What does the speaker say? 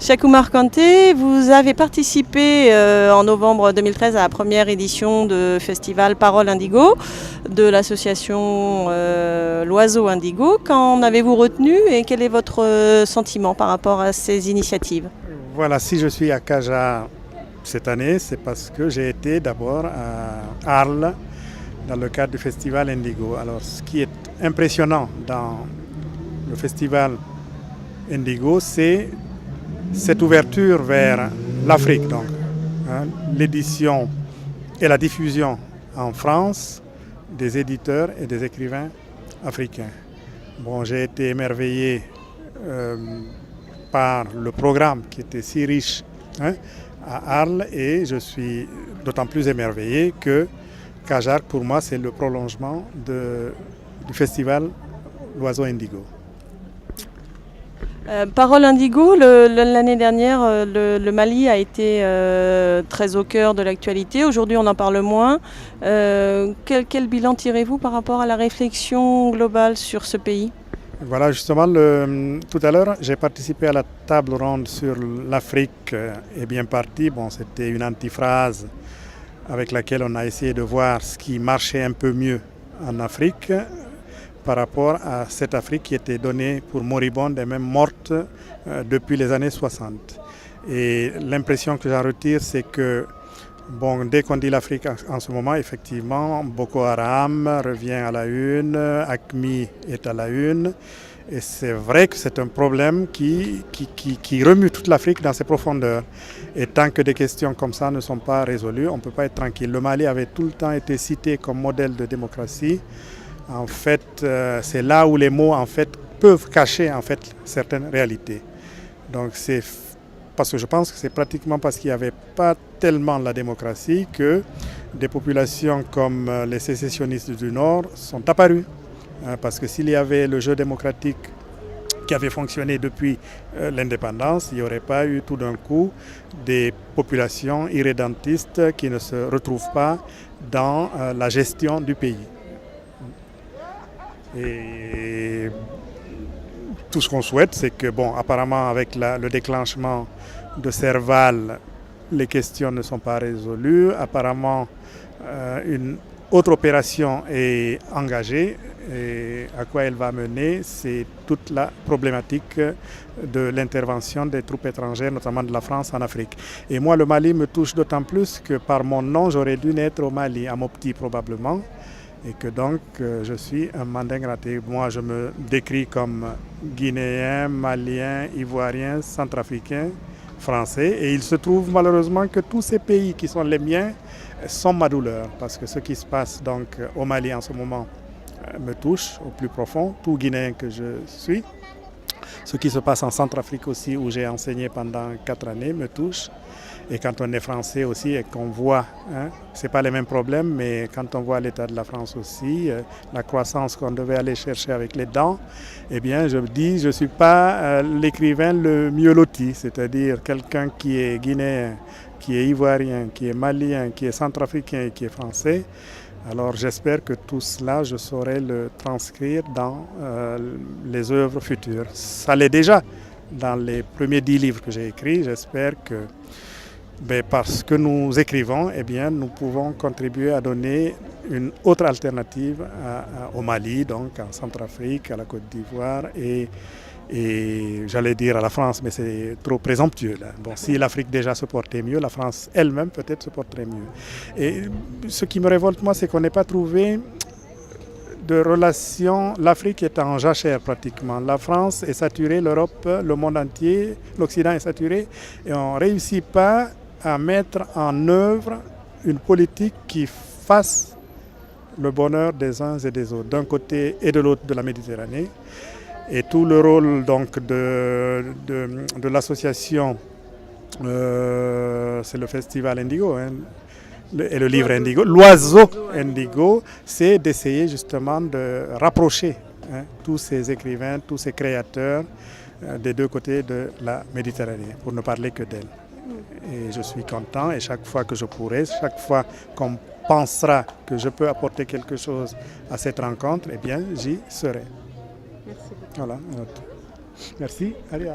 Chakou Marcanté, vous avez participé en novembre 2013 à la première édition de festival Parole Indigo de l'association L'Oiseau Indigo. Qu'en avez-vous retenu et quel est votre sentiment par rapport à ces initiatives? Voilà, si je suis à Cajar cette année, c'est parce que j'ai été d'abord à Arles dans le cadre du festival Indigo. Alors, ce qui est impressionnant dans le festival Indigo, c'est cette ouverture vers l'Afrique. Donc, l'édition et la diffusion en France des éditeurs et des écrivains africains. Bon, j'ai été émerveillé par le programme qui était si riche à Arles et je suis d'autant plus émerveillé que Cajar, pour moi, c'est le prolongement du festival L'Oiseau Indigo. Parole Indigo, l'année dernière, le Mali a été très au cœur de l'actualité. Aujourd'hui, on en parle moins. Quel bilan tirez-vous par rapport à la réflexion globale sur ce pays? Voilà, justement, tout à l'heure, j'ai participé à la table ronde sur l'Afrique est bien partie. Bon, c'était une antiphrase avec laquelle on a essayé de voir ce qui marchait un peu mieux en Afrique par rapport à cette Afrique qui était donnée pour moribonde et même morte depuis les années 60. Et l'impression que j'en retire, c'est que bon, dès qu'on dit l'Afrique en ce moment, effectivement, Boko Haram revient à la une, AQMI est à la une. Et c'est vrai que c'est un problème qui remue toute l'Afrique dans ses profondeurs. Et tant que des questions comme ça ne sont pas résolues, on ne peut pas être tranquille. Le Mali avait tout le temps été cité comme modèle de démocratie. En fait, c'est là où les mots en fait, peuvent cacher en fait, certaines réalités. Donc c'est parce que je pense que c'est pratiquement parce qu'il n'y avait pas tellement la démocratie que des populations comme les sécessionnistes du Nord sont apparues. Parce que s'il y avait le jeu démocratique qui avait fonctionné depuis l'indépendance, il n'y aurait pas eu tout d'un coup des populations irrédentistes qui ne se retrouvent pas dans la gestion du pays. Et tout ce qu'on souhaite, c'est que, bon, apparemment, avec le déclenchement de Serval, les questions ne sont pas résolues. Apparemment, une autre opération est engagée. Et à quoi elle va mener, c'est toute la problématique de l'intervention des troupes étrangères, notamment de la France en Afrique. Et moi, le Mali me touche d'autant plus que par mon nom, j'aurais dû naître au Mali, à Mopti probablement. Et que donc je suis un mandingue raté. Moi, je me décris comme guinéen, malien, ivoirien, centrafricain, français. Et il se trouve malheureusement que tous ces pays qui sont les miens sont ma douleur. Parce que ce qui se passe donc au Mali en ce moment me touche au plus profond, tout Guinéen que je suis. Ce qui se passe en Centrafrique aussi, où j'ai enseigné pendant 4 années, me touche. Et quand on est français aussi et qu'on voit, ce n'est pas les mêmes problèmes, mais quand on voit l'état de la France aussi, la croissance qu'on devait aller chercher avec les dents, eh bien je dis, je ne suis pas l'écrivain le mieux loti, c'est-à-dire quelqu'un qui est guinéen, qui est ivoirien, qui est malien, qui est centrafricain et qui est français. Alors j'espère que tout cela, je saurai le transcrire dans les œuvres futures. Ça l'est déjà dans les premiers 10 livres que j'ai écrits. J'espère que parce que nous écrivons, eh bien, nous pouvons contribuer à donner une autre alternative au Mali, donc en Centrafrique, à la Côte d'Ivoire et j'allais dire à la France, mais c'est trop présomptueux là. Bon, si l'Afrique déjà se portait mieux, la France elle-même peut-être se porterait mieux. Et ce qui me révolte, moi, c'est qu'on n'ait pas trouvé de relation. L'Afrique est en jachère pratiquement. La France est saturée, l'Europe, le monde entier, l'Occident est saturé et on ne réussit pas à mettre en œuvre une politique qui fasse le bonheur des uns et des autres, d'un côté et de l'autre de la Méditerranée. Et tout le rôle donc de l'association, c'est le festival Indigo et le livre Indigo, l'Oiseau Indigo, c'est d'essayer justement de rapprocher tous ces écrivains, tous ces créateurs des deux côtés de la Méditerranée, pour ne parler que d'elle. Et je suis content et chaque fois que je pourrai, chaque fois qu'on pensera que je peux apporter quelque chose à cette rencontre, eh bien j'y serai. Merci beaucoup. Voilà. Merci. Allez.